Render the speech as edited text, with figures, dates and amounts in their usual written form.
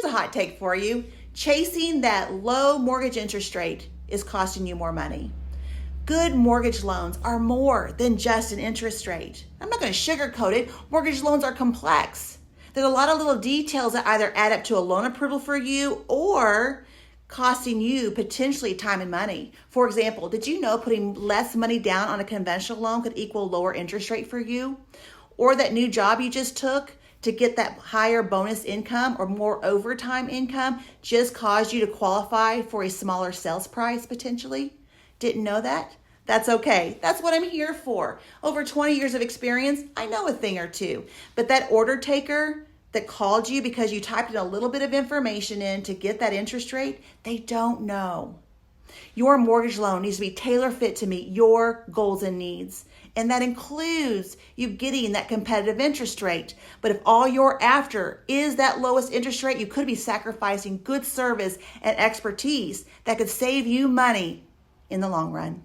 a hot take for you. Chasing that low mortgage interest rate is costing you more money. Good mortgage loans are more than just an interest rate. I'm not going to sugarcoat it. Mortgage loans are complex. There's a lot of little details that either add up to a loan approval for you or costing you potentially time and money. For example, did you know putting less money down on a conventional loan could equal lower interest rate for you? Or that new job you just took to get that higher bonus income or more overtime income just caused you to qualify for a smaller sales price potentially? Didn't know that? That's okay. That's what I'm here for. Over 20 years of experience, I know a thing or two. But that order taker that called you because you typed in a little bit of information in to get that interest rate, they don't know. Your mortgage loan needs to be tailor fit to meet your goals and needs. And that includes you getting that competitive interest rate. But if all you're after is that lowest interest rate, you could be sacrificing good service and expertise that could save you money in the long run.